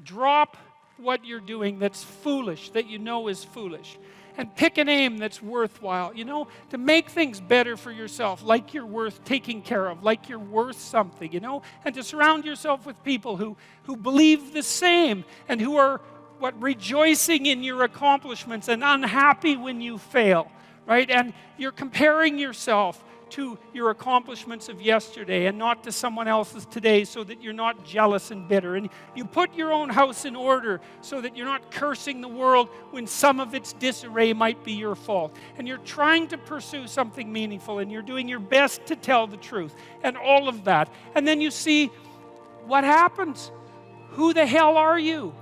drop what you're doing that's foolish, that you know is foolish, and pick an aim that's worthwhile, to make things better for yourself, like you're worth taking care of, like you're worth something, and to surround yourself with people who believe the same and who are rejoicing in your accomplishments and unhappy when you fail, right? And you're comparing yourself to your accomplishments of yesterday and not to someone else's today, so that you're not jealous and bitter. And you put your own house in order so that you're not cursing the world when some of its disarray might be your fault. And you're trying to pursue something meaningful, and you're doing your best to tell the truth and all of that. And then you see what happens. Who the hell are you?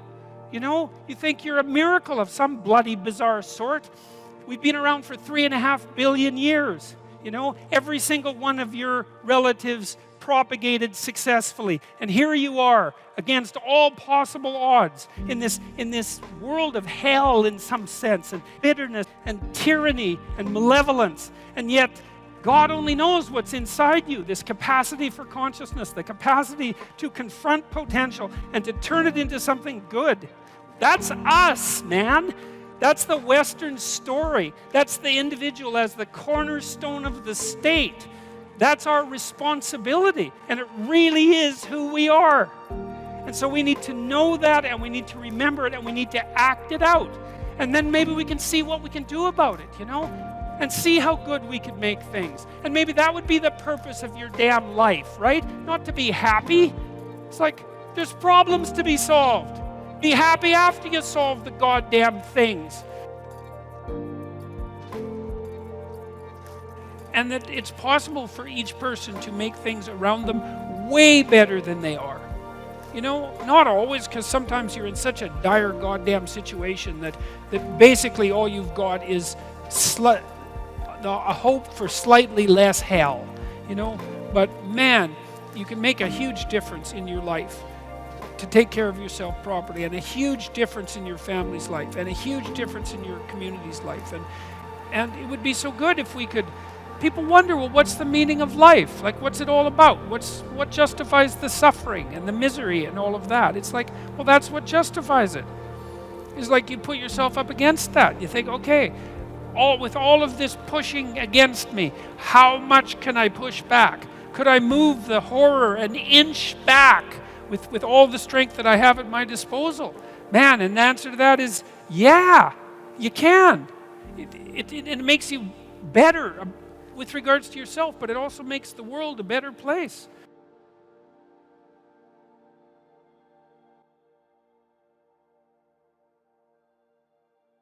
You think you're a miracle of some bloody bizarre sort. We've been around for 3.5 billion years. Every single one of your relatives propagated successfully. And here you are, against all possible odds, in this world of hell in some sense, and bitterness, and tyranny, and malevolence. And yet, God only knows what's inside you, this capacity for consciousness, the capacity to confront potential and to turn it into something good. That's us, man. That's the Western story. That's the individual as the cornerstone of the state. That's our responsibility, and it really is who we are. And so we need to know that, and we need to remember it, and we need to act it out. And then maybe we can see what we can do about it, and see how good we could make things. And maybe that would be the purpose of your damn life, right? Not to be happy. It's like there's problems to be solved. Be happy after you solve the goddamn things. And that it's possible for each person to make things around them way better than they are. Not always, because sometimes you're in such a dire goddamn situation that basically all you've got is a hope for slightly less hell. But man, you can make a huge difference in your life to take care of yourself properly, and a huge difference in your family's life, and a huge difference in your community's life. And it would be so good if we could. People wonder, well, what's the meaning of life? Like, what's it all about? What justifies the suffering and the misery and all of that? It's like, well, that's what justifies it. It's like you put yourself up against that. You think, okay, with all of this pushing against me, how much can I push back? Could I move the horror an inch back with all the strength that I have at my disposal? Man, and the answer to that is, yeah, you can. It makes you better with regards to yourself, but it also makes the world a better place.